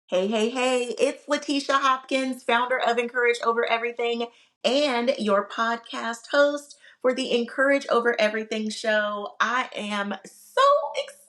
Hey, hey, hey, it's Letitia Hopkins, founder of Encourage Over Everything and your podcast host for the Encourage Over Everything show. I am so excited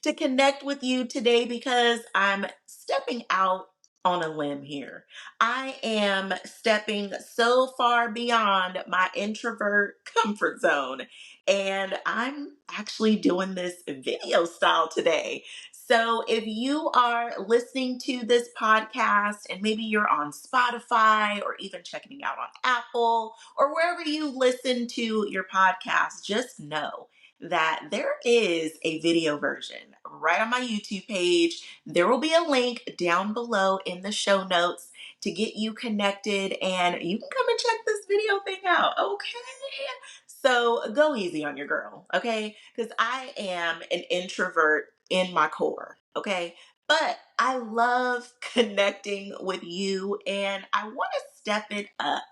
to connect with you today because I'm stepping out on a limb here. I am stepping so far beyond my introvert comfort zone, and I'm actually doing this video style today. So, if you are listening to this podcast and maybe you're on Spotify or even checking it out on Apple or wherever you listen to your podcast, just know that there is a video version right on my YouTube page. There will be a link down below in the show notes to get you connected, and you can come and check this video thing out, okay? So go easy on your girl, okay? Because I am an introvert in my core, okay? But I love connecting with you, and I want to step it up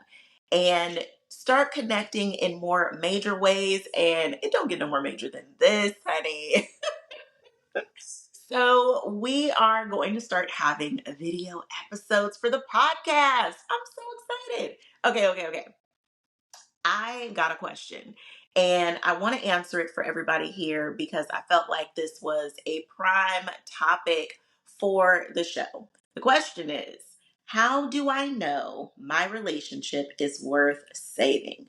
and start connecting in more major ways. And it don't get no more major than this, honey. So we are going to start having video episodes for the podcast. I'm so excited. Okay. I got a question and I want to answer it for everybody here because I felt like this was a prime topic for the show. The question is, how do I know my relationship is worth saving?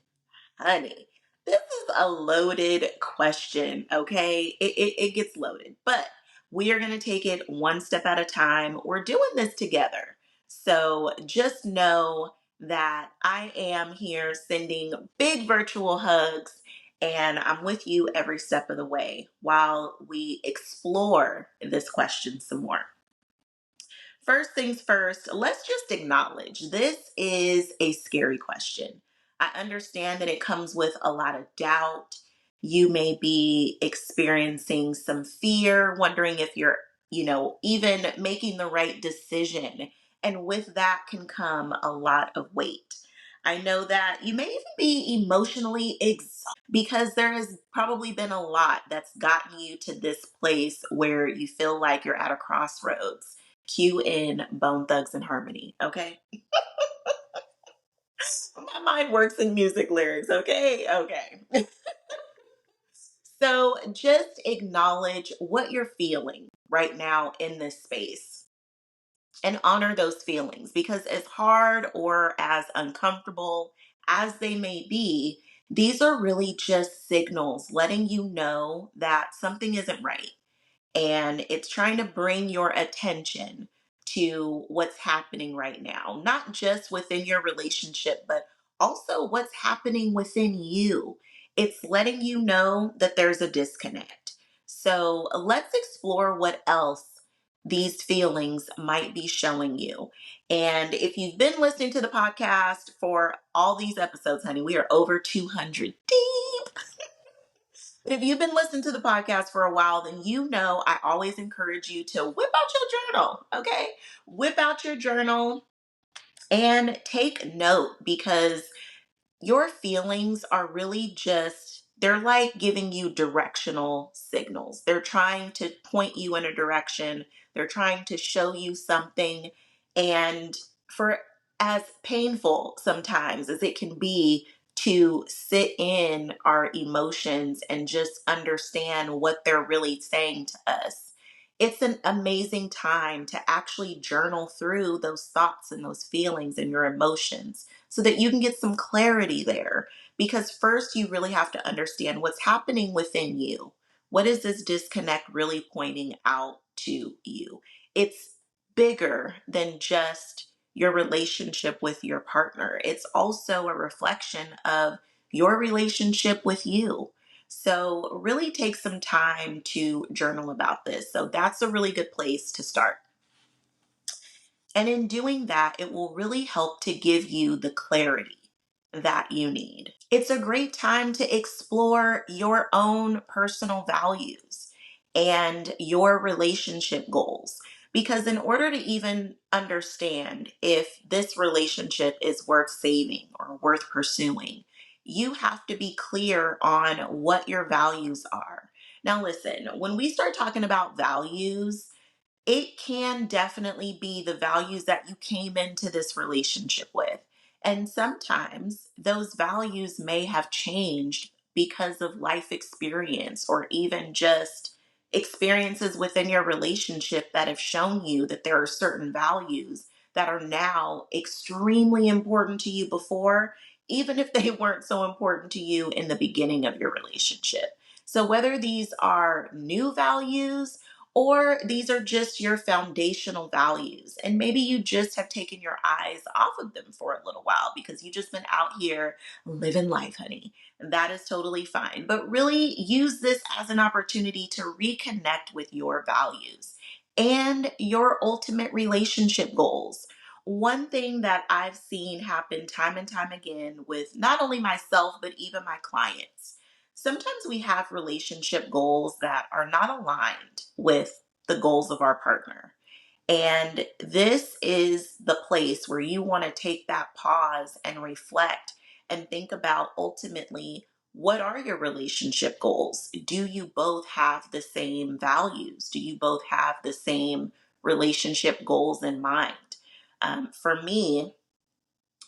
Honey, this is a loaded question, okay? It gets loaded, but we are going to take it one step at a time. We're doing this together. So just know that I am here sending big virtual hugs and I'm with you every step of the way while we explore this question some more. First things first, let's just acknowledge this is a scary question. I understand that it comes with a lot of doubt. You may be experiencing some fear, wondering if you're, even making the right decision. And with that can come a lot of weight. I know that you may even be emotionally exhausted because there has probably been a lot that's gotten you to this place where you feel like you're at a crossroads. Cue in Bone Thugs and Harmony, okay? My mind works in music lyrics, okay. So just acknowledge what you're feeling right now in this space and honor those feelings because as hard or as uncomfortable as they may be, these are really just signals letting you know that something isn't right. And it's trying to bring your attention to what's happening right now, not just within your relationship, but also what's happening within you. It's letting you know that there's a disconnect. So let's explore what else these feelings might be showing you. And if you've been listening to the podcast for all these episodes, honey, we are over 200 deep. But if you've been listening to the podcast for a while, then you know I always encourage you to whip out your journal, okay? Whip out your journal and take note because your feelings are really just, they're like giving you directional signals. They're trying to point you in a direction, they're trying to show you something. And for as painful sometimes as it can be to sit in our emotions and just understand what they're really saying to us, it's an amazing time to actually journal through those thoughts and those feelings and your emotions so that you can get some clarity there. Because first, you really have to understand what's happening within you. What is this disconnect really pointing out to you? It's bigger than just your relationship with your partner, it's also a reflection of your relationship with you. So, really take some time to journal about this. So, that's a really good place to start. And in doing that, it will really help to give you the clarity that you need. It's a great time to explore your own personal values and your relationship goals. Because in order to even understand if this relationship is worth saving or worth pursuing, you have to be clear on what your values are. Now, listen, when we start talking about values, it can definitely be the values that you came into this relationship with. And sometimes those values may have changed because of life experience or even just experiences within your relationship that have shown you that there are certain values that are now extremely important to you before, even if they weren't so important to you in the beginning of your relationship. So, whether these are new values or these are just your foundational values, and maybe you just have taken your eyes off of them for a little while because you've just been out here living life, honey. That is totally fine. But really use this as an opportunity to reconnect with your values and your ultimate relationship goals. One thing that I've seen happen time and time again with not only myself, but even my clients, sometimes we have relationship goals that are not aligned with the goals of our partner. And this is the place where you want to take that pause and reflect and think about ultimately, what are your relationship goals? Do you both have the same values? Do you both have the same relationship goals in mind? For me,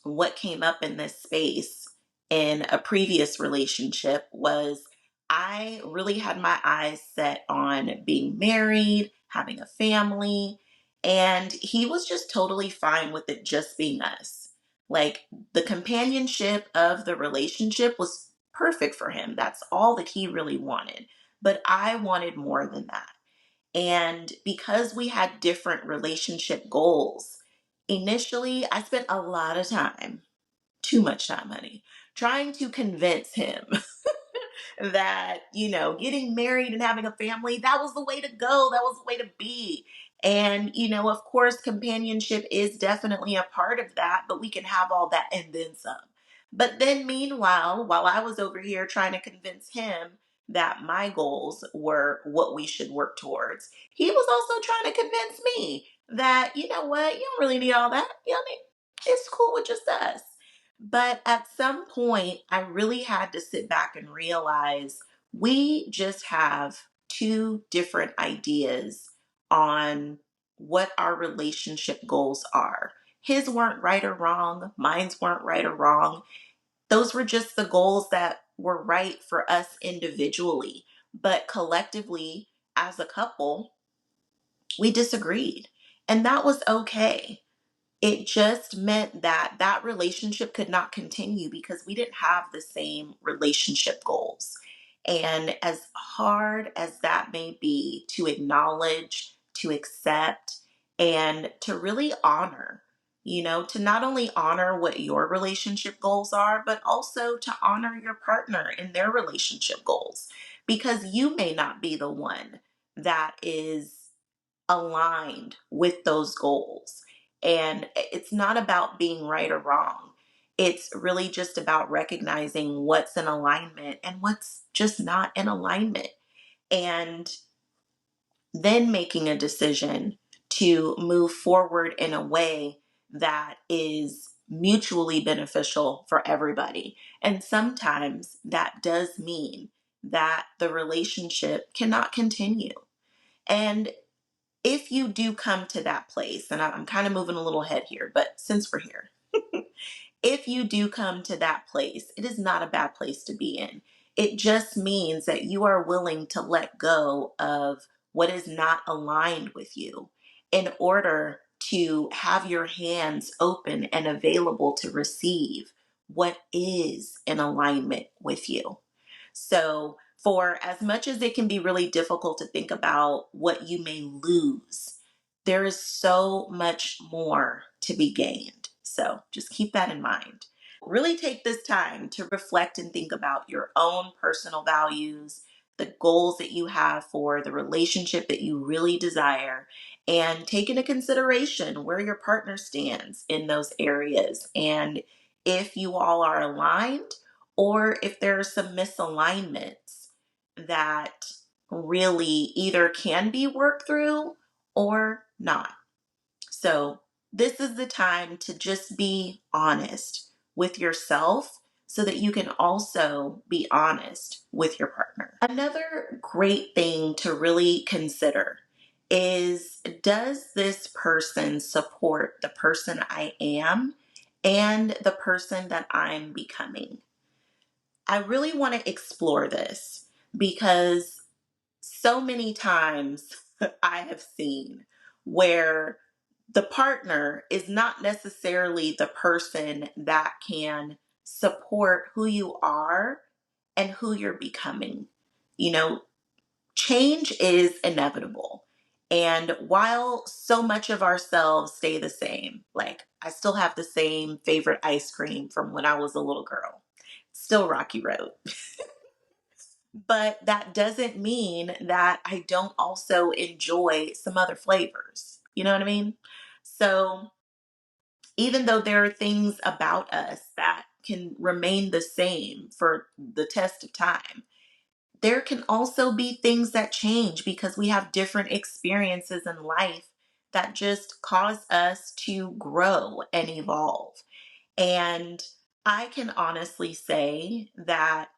what came up in this space in a previous relationship was I really had my eyes set on being married, having a family, and he was just totally fine with it just being us. Like, the companionship of the relationship was perfect for him. That's all that he really wanted. But I wanted more than that. And because we had different relationship goals, initially I spent a lot of time, too much time, honey, trying to convince him that, getting married and having a family, that was the way to go. That was the way to be. And, of course, companionship is definitely a part of that, but we can have all that and then some. But then, meanwhile, while I was over here trying to convince him that my goals were what we should work towards, he was also trying to convince me that, you know what, you don't really need all that. It's cool with just us. But at some point, I really had to sit back and realize we just have two different ideas on what our relationship goals are. His weren't right or wrong, mine's weren't right or wrong. Those were just the goals that were right for us individually. But collectively, as a couple, we disagreed. And that was okay. It just meant that that relationship could not continue because we didn't have the same relationship goals. And as hard as that may be to acknowledge, to accept, and to really honor, to not only honor what your relationship goals are, but also to honor your partner and their relationship goals. Because you may not be the one that is aligned with those goals. And it's not about being right or wrong. It's really just about recognizing what's in alignment and what's just not in alignment. And then making a decision to move forward in a way that is mutually beneficial for everybody. And sometimes that does mean that the relationship cannot continue. And if you do come to that place, and I'm kind of moving a little ahead here, but since we're here, if you do come to that place, it is not a bad place to be in. It just means that you are willing to let go of what is not aligned with you in order to have your hands open and available to receive what is in alignment with you. So, for as much as it can be really difficult to think about what you may lose, there is so much more to be gained. So, just keep that in mind. Really take this time to reflect and think about your own personal values, the goals that you have for the relationship that you really desire, and take into consideration where your partner stands in those areas. And if you all are aligned, or if there are some misalignments that really either can be worked through or not. So, this is the time to just be honest with yourself so that you can also be honest with your partner. Another great thing to really consider is Does this person support the person I am and the person that I'm becoming? I really want to explore this because so many times I have seen where the partner is not necessarily the person that can support who you are and who you're becoming. You know, change is inevitable. And while so much of ourselves stay the same, like I still have the same favorite ice cream from when I was a little girl, still Rocky Road. But that doesn't mean that I don't also enjoy some other flavors. You know what I mean? So even though there are things about us that can remain the same for the test of time, there can also be things that change because we have different experiences in life that just cause us to grow and evolve. And I can honestly say that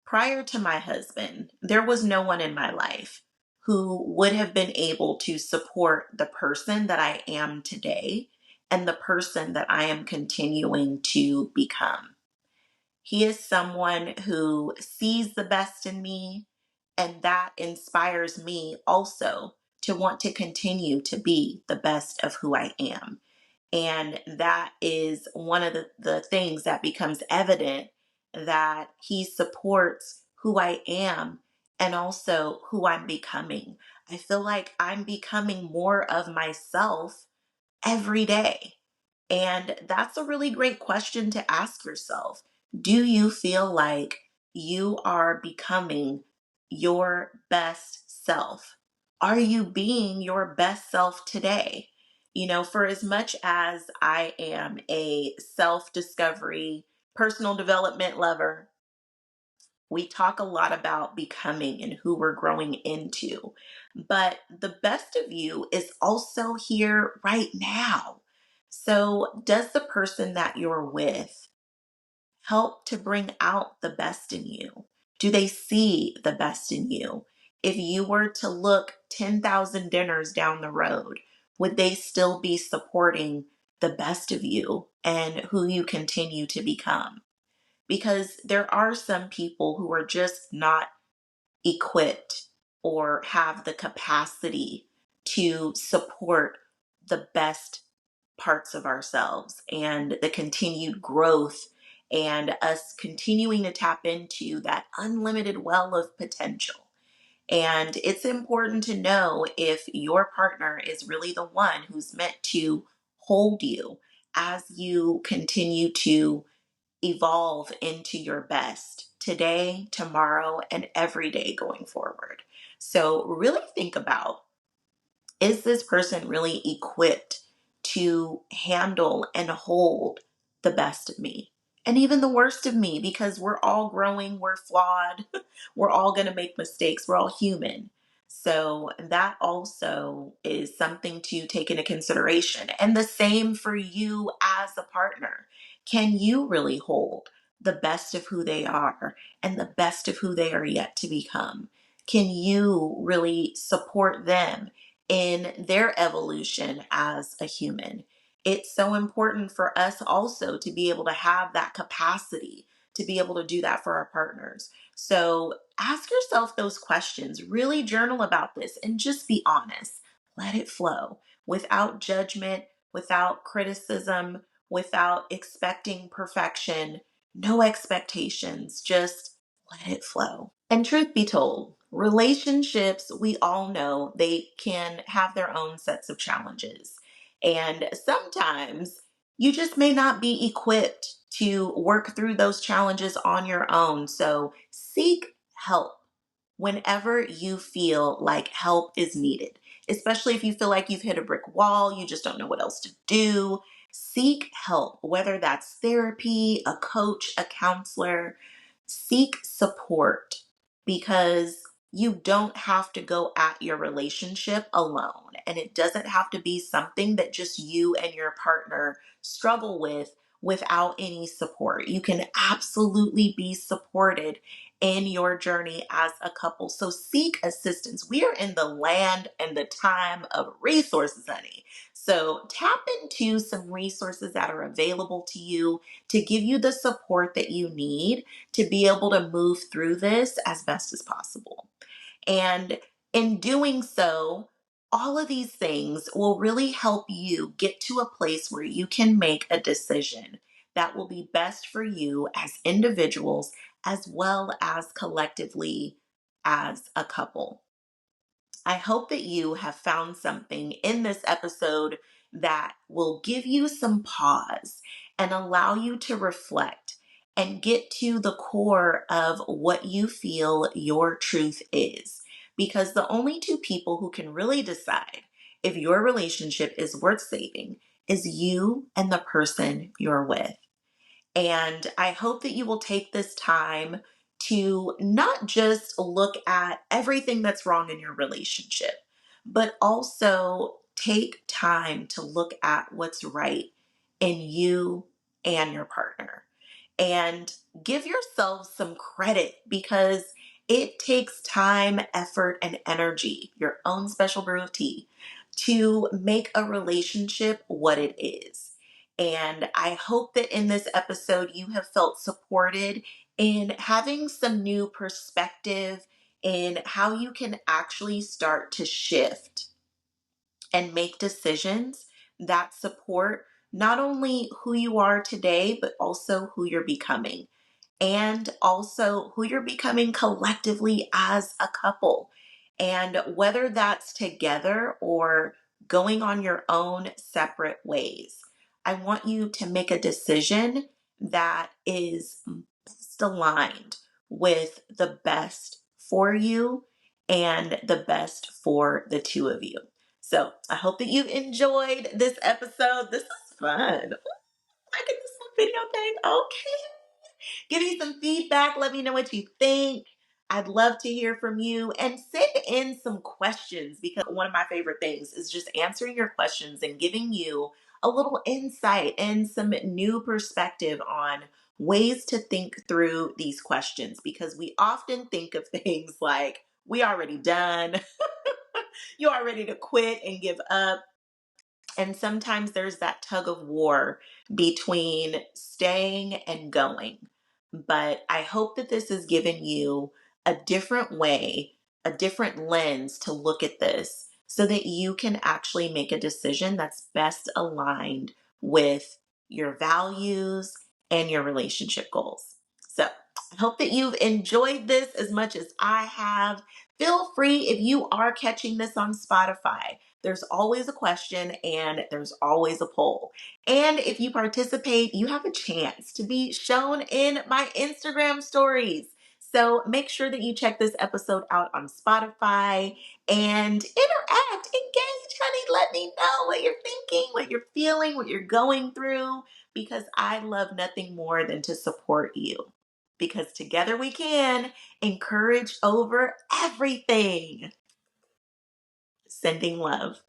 prior to my husband, there was no one in my life who would have been able to support the person that I am today and the person that I am continuing to become. He is someone who sees the best in me, and that inspires me also to want to continue to be the best of who I am. And that is one of the things that becomes evident, that he supports who I am and also who I'm becoming. I feel like I'm becoming more of myself every day. And that's a really great question to ask yourself. Do you feel like you are becoming your best self? Are you being your best self today? You know, for as much as I am a self discovery, personal development lover, we talk a lot about becoming and who we're growing into. But the best of you is also here right now. So, does the person that you're with help to bring out the best in you? Do they see the best in you? If you were to look 10,000 dinners down the road, would they still be supporting the best of you and who you continue to become? Because there are some people who are just not equipped or have the capacity to support the best parts of ourselves and the continued growth and us continuing to tap into that unlimited well of potential. And it's important to know if your partner is really the one who's meant to hold you as you continue to evolve into your best today, tomorrow, and every day going forward. So, really think about, is this person really equipped to handle and hold the best of me and even the worst of me? Because we're all growing, we're flawed, we're all going to make mistakes, we're all human. So that also is something to take into consideration. And the same for you as a partner. Can you really hold the best of who they are and the best of who they are yet to become? Can you really support them in their evolution as a human? It's so important for us also to be able to have that capacity to be able to do that for our partners. So ask yourself those questions, really journal about this, and just be honest. Let it flow without judgment, without criticism, without expecting perfection, no expectations, just let it flow. And truth be told, relationships, we all know they can have their own sets of challenges. And sometimes you just may not be equipped to work through those challenges on your own. So seek help whenever you feel like help is needed, especially if you feel like you've hit a brick wall, you just don't know what else to do. Seek help, whether that's therapy, a coach, a counselor. Seek support because you don't have to go at your relationship alone. And it doesn't have to be something that just you and your partner struggle with without any support. You can absolutely be supported in your journey as a couple. So seek assistance. We are in the land and the time of resources, honey. So tap into some resources that are available to you to give you the support that you need to be able to move through this as best as possible. And in doing so, all of these things will really help you get to a place where you can make a decision that will be best for you as individuals as well as collectively as a couple. I hope that you have found something in this episode that will give you some pause and allow you to reflect and get to the core of what you feel your truth is. Because the only two people who can really decide if your relationship is worth saving is you and the person you're with. And I hope that you will take this time to not just look at everything that's wrong in your relationship, but also take time to look at what's right in you and your partner. And give yourselves some credit because it takes time, effort, and energy, your own special brew of tea, to make a relationship what it is. And I hope that in this episode, you have felt supported in having some new perspective in how you can actually start to shift and make decisions that support not only who you are today, but also who you're becoming, and also who you're becoming collectively as a couple. And whether that's together or going on your own separate ways, I want you to make a decision that is best aligned with the best for you and the best for the two of you. So I hope that you've enjoyed this episode. This is fun. I can do some video thing. Okay. Give me some feedback. Let me know what you think. I'd love to hear from you and send in some questions because one of my favorite things is just answering your questions and giving you a little insight and some new perspective on ways to think through these questions because we often think of things like we already done, you are ready to quit and give up. And sometimes there's that tug of war between staying and going. But I hope that this has given you a different way, a different lens to look at this so that you can actually make a decision that's best aligned with your values and your relationship goals. So I hope that you've enjoyed this as much as I have. Feel free if you are catching this on Spotify. There's always a question and there's always a poll. And if you participate, you have a chance to be shown in my Instagram stories. So make sure that you check this episode out on Spotify and interact, engage, honey. Let me know what you're thinking, what you're feeling, what you're going through, because I love nothing more than to support you. Because together we can encourage over everything. Sending love.